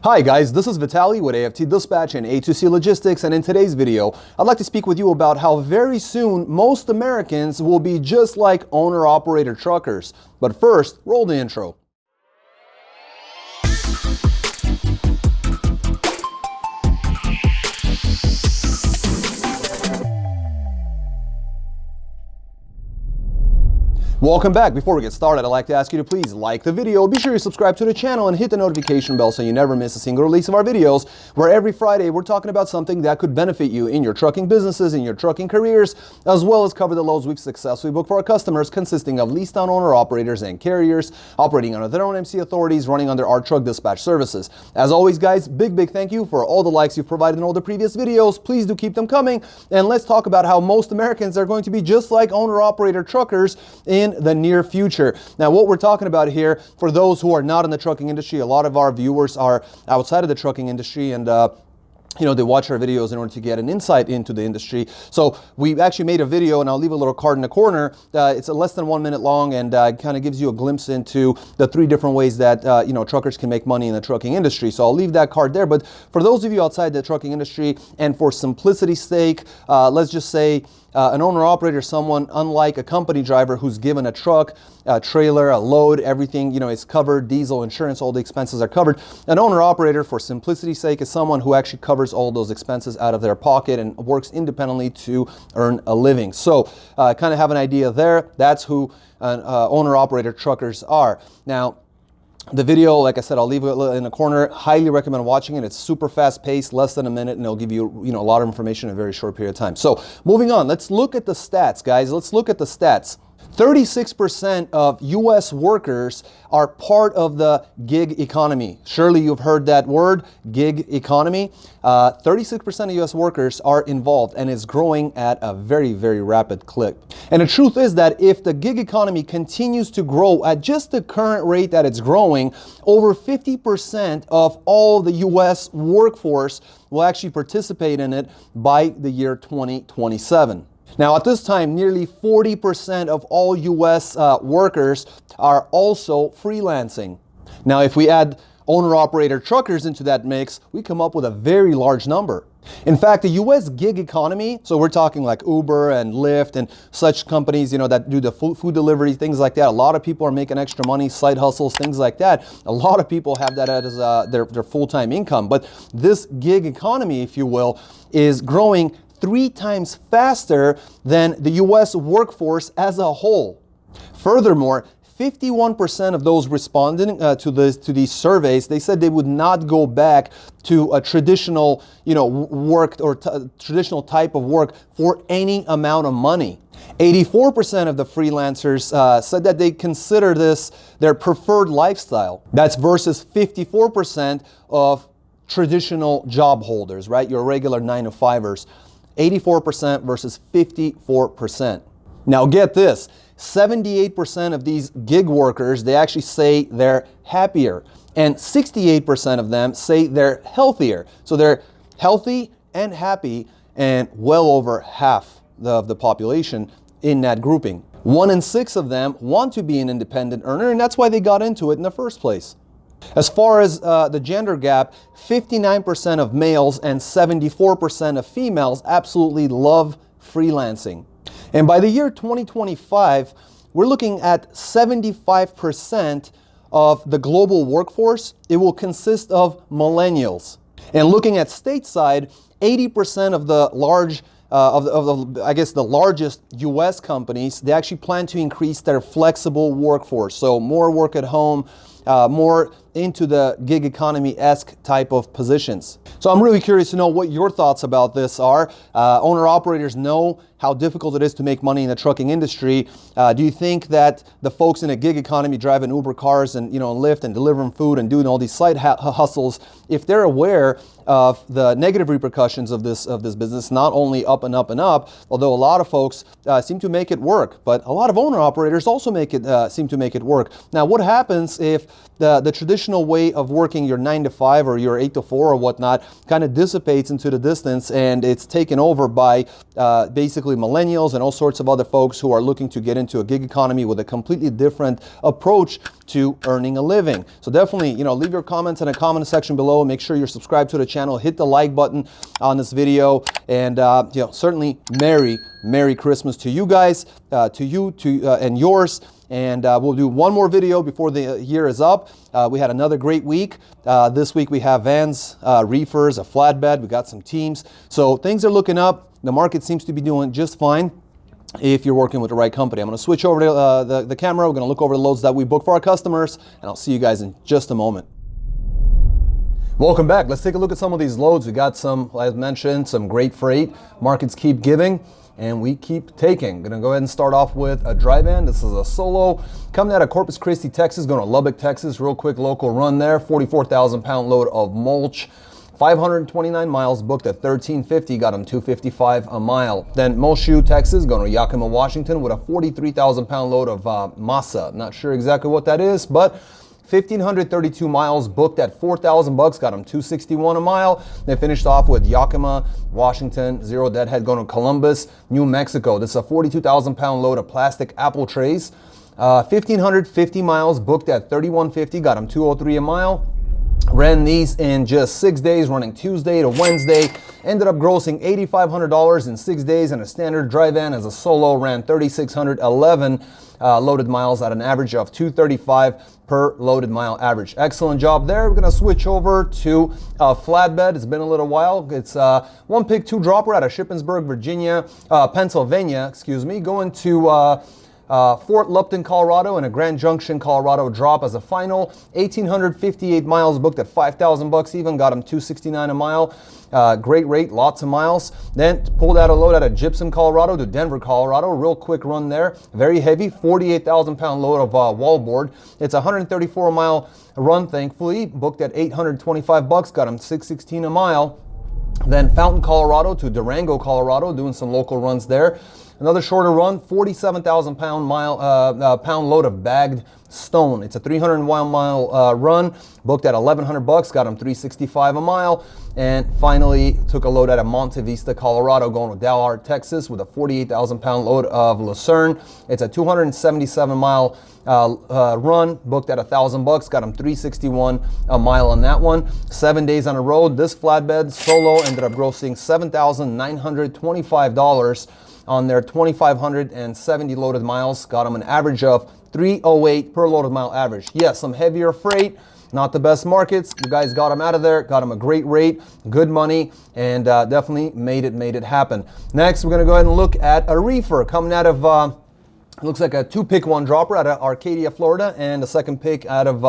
Hi guys, this is Vitaly with AFT Dispatch and A2C Logistics, and in today's video, I'd like to speak with you about how very soon most Americans will be just like owner-operator truckers. But first, roll the intro. Welcome back. Before we get started, I'd like to ask you to please like the video, be sure you subscribe to the channel and hit the notification bell so you never miss a single release of our videos, where every Friday we're talking about something that could benefit you in your trucking businesses, in your trucking careers, as well as cover the loads we've successfully booked for our customers, consisting of leased down owner operators and carriers operating under their own MC authorities, running under our truck dispatch services. As always, guys, big thank you for all the likes you've provided in all the previous videos. Please do keep them coming, and let's talk about how most Americans are going to be just like owner operator truckers in the near future. Now, what we're talking about here, for those who are not in the trucking industry, a lot of our viewers are outside of the trucking industry, and they watch our videos in order to get an insight into the industry. So we actually made a video, and I'll leave a little card in the corner. It's less than 1 minute long, and kind of gives you a glimpse into the 3 different ways that truckers can make money in the trucking industry. So I'll leave that card there. But for those of you outside the trucking industry, and for simplicity's sake, let's just say an owner-operator, someone unlike a company driver who's given a truck, a trailer, a load, everything is covered, diesel, insurance, all the expenses are covered. An owner-operator, for simplicity's sake, is someone who actually covers all those expenses out of their pocket and works independently to earn a living. So kind of have an idea there. That's who owner-operator truckers are. Now, the video, like I said, I'll leave it in the corner. Highly recommend watching it. It's super fast paced, less than a minute, and it'll give you, a lot of information in a very short period of time. So moving on, let's look at the stats, guys. Let's look at the stats. 36% of U.S. workers are part of the gig economy. Surely you've heard that word, gig economy. 36% of U.S. workers are involved, and it's growing at a very rapid clip. And the truth is that if the gig economy continues to grow at just the current rate that it's growing, over 50% of all the U.S. workforce will actually participate in it by the year 2027. Now, at this time, nearly 40% of all U.S. workers are also freelancing. Now, if we add owner-operator truckers into that mix, we come up with a very large number. In fact, the U.S. gig economy, so we're talking like Uber and Lyft and such companies, that do the food delivery, things like that. A lot of people are making extra money, side hustles, things like that. A lot of people have that as their full-time income. But this gig economy, if you will, is growing 3 times faster than the U.S. workforce as a whole. Furthermore, 51% of those responding to these surveys, they said they would not go back to a traditional, work or traditional type of work for any amount of money. 84% of the freelancers said that they consider this their preferred lifestyle. That's versus 54% of traditional job holders, right? Your regular 9-to-5ers. 84% versus 54%. Now get this, 78% of these gig workers, they actually say they're happier, and 68% of them say they're healthier. So they're healthy and happy, and well over half of the population in that grouping. 1 in 6 of them want to be an independent earner, and that's why they got into it in the first place. As far as the gender gap, 59% of males and 74% of females absolutely love freelancing. And by the year 2025, we're looking at 75% of the global workforce. It will consist of millennials. And looking at stateside, 80% of the the largest U.S. companies, they actually plan to increase their flexible workforce. So more work at home, more into the gig economy-esque type of positions. So I'm really curious to know what your thoughts about this are. Owner-operators know how difficult it is to make money in the trucking industry. Do you think that the folks in a gig economy driving Uber cars and Lyft and delivering food and doing all these side hustles, if they're aware of the negative repercussions of this business, not only up and up and up, although a lot of folks seem to make it work, but a lot of owner-operators also seem to make it work. Now, what happens if the traditional traditional way of working your 9 to 5 or your 8 to 4 or whatnot kind of dissipates into the distance, and it's taken over by basically millennials and all sorts of other folks who are looking to get into a gig economy with a completely different approach to earning a living. So definitely, leave your comments in the comment section below. Make sure you're subscribed to the channel. Hit the like button on this video, and certainly Merry Christmas to you guys, and yours. And we'll do one more video before the year is up. We had another great week. This week we have vans, reefers, a flatbed. We got some teams. So things are looking up. The market seems to be doing just fine if you're working with the right company. I'm going to switch over to the camera. We're going to look over the loads that we book for our customers, and I'll see you guys in just a moment. Welcome back. Let's take a look at some of these loads. We got some, as mentioned, some great freight. Markets keep giving, and we keep taking. Gonna go ahead and start off with a dry van. This is a solo coming out of Corpus Christi, Texas, going to Lubbock, Texas. Real quick local run there. 44,000 pound load of mulch. 529 miles, booked at $13.50, got them $2.55 a mile. Then Muleshoe, Texas, going to Yakima, Washington with a 43,000 pound load of masa. Not sure exactly what that is, but 1,532 miles, booked at $4,000, got them $2.61 a mile. They finished off with Yakima, Washington, zero deadhead, going to Columbus, New Mexico. This is a 42,000 pound load of plastic apple trays. 1,550 miles, booked at $31.50, got them $2.03 a mile. Ran these in just 6 days, running Tuesday to Wednesday. Ended up grossing $8,500 in 6 days, and a standard dry van as a solo ran 3,611 loaded miles at an average of 235 per loaded mile average. Excellent job there. We're going to switch over to a flatbed. It's been a little while. It's one pick, two dropper out of Shippensburg, Pennsylvania, going to Fort Lupton, Colorado, and a Grand Junction, Colorado drop as a final. 1,858 miles, booked at $5,000 even, got them $2.69 a mile. Great rate, lots of miles. Then pulled out a load out of Gypsum, Colorado to Denver, Colorado. Real quick run there. Very heavy, 48,000 pound load of wallboard. It's a 134 mile run, thankfully. Booked at $825, got them $6.16 a mile. Then Fountain, Colorado to Durango, Colorado, doing some local runs there. Another shorter run, 47,000 pound load of bagged stone. It's a 301 mile run, booked at $1,100, got them $3.65 a mile. And finally took a load out of Monte Vista, Colorado, going to Dalhart, Texas, with a 48,000 pound load of Lucerne. It's a 277 mile run, booked at $1,000, got them $3.61 a mile on that one. 7 days on the road. This flatbed solo ended up grossing $7,925 on their 2,570 loaded miles. Got them an average of 308 per loaded mile average. Yes, some heavier freight, not the best markets. You guys got them out of there, got them a great rate, good money, and definitely made it happen. Next, we're gonna go ahead and look at a reefer coming out of, looks like a two pick one dropper out of Arcadia, Florida, and a second pick out of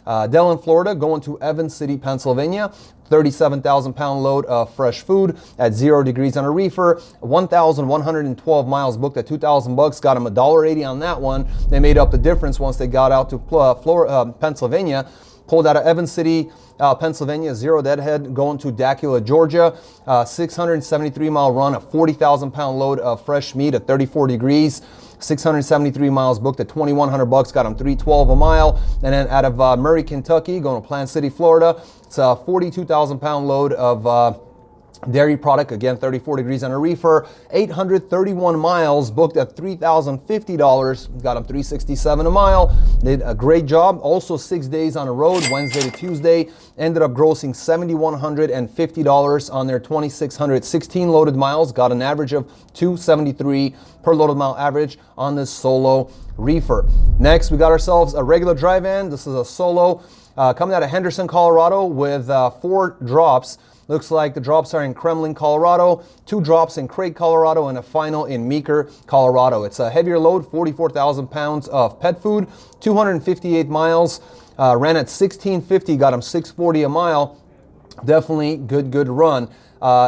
Dellen, Florida, going to Evans City, Pennsylvania. 37,000 pound load of fresh food at 0 degrees on a reefer. 1,112 miles, booked at $2,000, got them $1.80 on that one. They made up the difference once they got out to Pennsylvania. Pulled out of Evans City, Pennsylvania, zero deadhead, going to Dacula, Georgia. 673 mile run, a 40,000 pound load of fresh meat at 34 degrees. 673 miles, booked at $2,100, got them $3.12 a mile. And then out of Murray, Kentucky, going to Plant City, Florida, it's a 42,000 pound load of dairy product, again 34 degrees on a reefer. 831 miles, booked at $3,050, got them $3.67 a mile. Did a great job. Also 6 days on the road, Wednesday to Tuesday. Ended up grossing $7,150 on their 2,616 loaded miles. Got an average of $2.73 per loaded mile average on this solo reefer. Next, we got ourselves a regular dry van. This is a solo coming out of Henderson, Colorado, with 4 drops. Looks like the drops are in Kremlin, Colorado, 2 drops in Craig, Colorado, and a final in Meeker, Colorado. It's a heavier load, 44,000 pounds of pet food, 258 miles, ran at $16.50, got them $6.40 a mile. Definitely good run.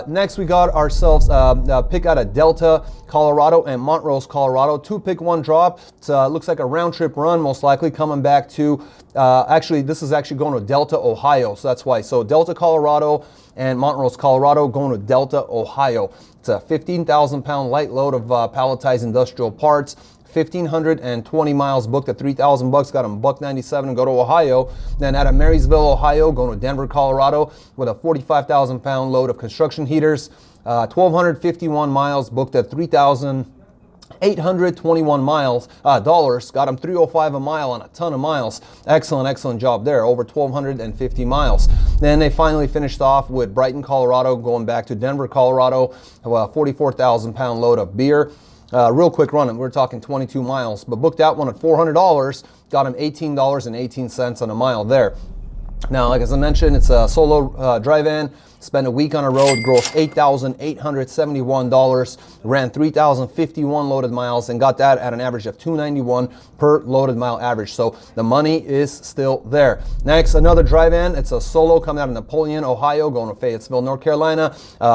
Next, we got ourselves a pick out of Delta, Colorado, and Montrose, Colorado. 2 pick 1 drop. It looks like a round trip run, most likely coming back to, this is actually going to Delta, Ohio. So that's why. So Delta, Colorado, and Montrose, Colorado, going to Delta, Ohio. It's a 15,000 pound light load of palletized industrial parts. 1,520 miles booked at $3,000, got him $197 to go to Ohio. Then out of Marysville, Ohio, going to Denver, Colorado with a 45,000 pound load of construction heaters. 1,251 miles booked at $3,821 dollars, got him $305 a mile on a ton of miles. Excellent job there, over 1,250 miles. Then they finally finished off with Brighton, Colorado, going back to Denver, Colorado, a 44,000 pound load of beer. Real quick run, we're talking 22 miles, but booked that one at $400, got him $18.18 on a mile there. Now, like as I mentioned, it's a solo drive-in. Spent a week on a road, grossed $8,871, ran 3,051 loaded miles, and got that at an average of $291 per loaded mile average. So the money is still there. Next, another drive-in. It's a solo coming out of Napoleon, Ohio, going to Fayetteville, North Carolina.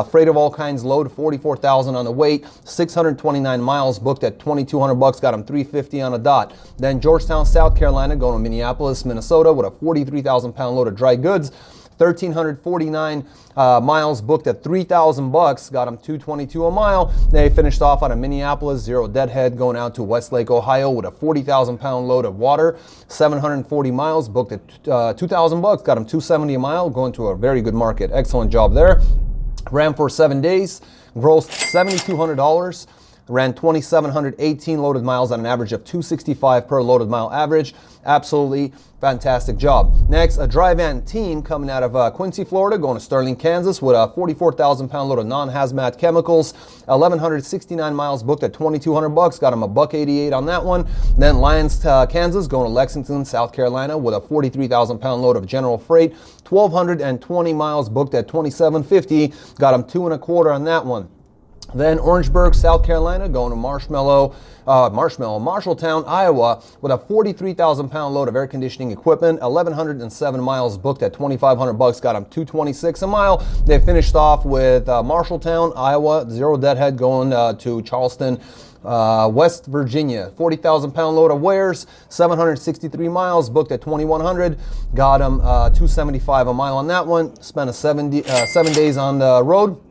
Freight of all kinds load, 44,000 on the weight, 629 miles booked at $2,200, got him $350 on a dot. Then Georgetown, South Carolina, going to Minneapolis, Minnesota, with a 43,000 pound load of dry goods. 1,349 miles booked at $3,000, got them $222 a mile. They finished off out of Minneapolis, Zero Deadhead, going out to Westlake, Ohio, with a 40,000 pound load of water. 740 miles booked at $2,000, got them $270 a mile, going to a very good market. Excellent job there. Ran for 7 days, grossed $7,200. Ran 2,718 loaded miles at an average of $265 per loaded mile average. Absolutely fantastic job. Next, a drive-in team coming out of Quincy, Florida, going to Sterling, Kansas, with a 44,000 pound load of non-hazmat chemicals. 1,169 miles booked at $2,200, got him $188 on that one. Then Lyons, Kansas, going to Lexington, South Carolina, with a 43,000 pound load of general freight. 1,220 miles booked at $2,750, got him $225 on that one. Then Orangeburg, South Carolina, going to Marshalltown, Iowa, with a 43,000 pound load of air conditioning equipment. 1,107 miles booked at $2,500, got them $226 a mile. They finished off with Marshalltown, Iowa, Zero Deadhead, going to Charleston, West Virginia. 40,000 pound load of wares, 763 miles booked at $2,100, got them $275 a mile on that one. Spent 7 days on the road,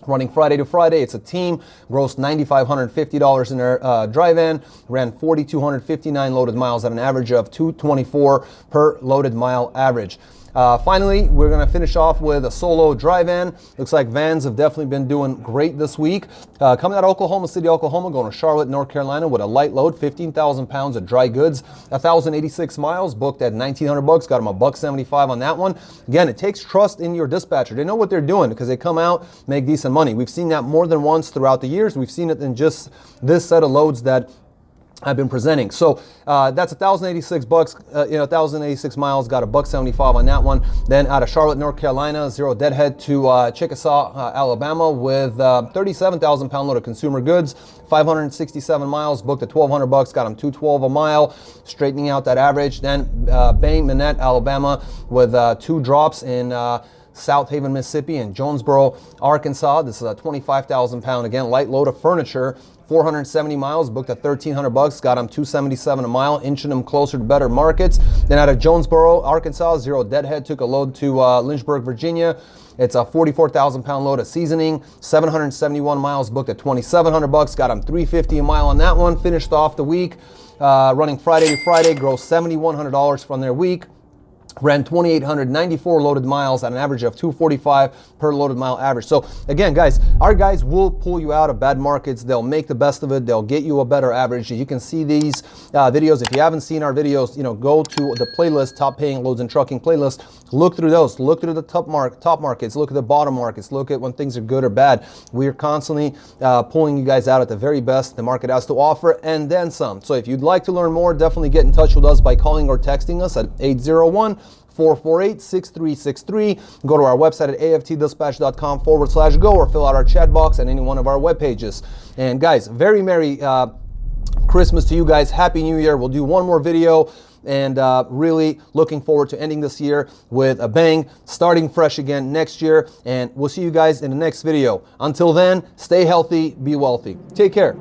running Friday to Friday. It's a team, grossed $9,550 in their drive-in, ran 4,259 loaded miles at an average of $224 per loaded mile average. Finally, we're going to finish off with a solo drive-in. Looks like vans have definitely been doing great this week. Coming out of Oklahoma City, Oklahoma, going to Charlotte, North Carolina, with a light load, 15,000 pounds of dry goods, 1,086 miles booked at $1,900, got them $175 on that one. Again, it takes trust in your dispatcher. They know what they're doing because they come out, make decent money. We've seen that more than once throughout the years. We've seen it in just this set of loads that I've been presenting. So that's $1,086, 1,086 miles, got $175 on that one. Then out of Charlotte, North Carolina, Zero Deadhead to Chickasaw, Alabama, with 37,000 pound load of consumer goods, 567 miles booked at $1,200, got them $212 a mile, straightening out that average. Then Bain, Manette, Alabama, with 2 drops in South Haven, Mississippi, and Jonesboro, Arkansas. This is a 25,000 pound, again, light load of furniture. 470 miles booked at $1,300, got them $277 a mile, inching them closer to better markets. Then out of Jonesboro, Arkansas, Zero Deadhead took a load to Lynchburg, Virginia. It's a 44,000 pound load of seasoning, 771 miles booked at $2,700, got them $350 a mile on that one. Finished off the week running Friday to Friday, grossed $7,100 from their week. Ran 2,894 loaded miles at an average of $245 per loaded mile average. So again, guys, our guys will pull you out of bad markets. They'll make the best of it. They'll get you a better average. You can see these videos. If you haven't seen our videos, go to the playlist, Top Paying Loads and Trucking playlist. Look through those. Look through the top markets. Look at the bottom markets. Look at when things are good or bad. We are constantly pulling you guys out at the very best the market has to offer, and then some. So if you'd like to learn more, definitely get in touch with us by calling or texting us at 801-448-6363. Go to our website at aftdispatch.com/go or fill out our chat box at any one of our web pages. And guys, very Merry Christmas to you guys. Happy New Year. We'll do one more video, and really looking forward to ending this year with a bang, starting fresh again next year. And we'll see you guys in the next video. Until then, stay healthy, be wealthy. Take care.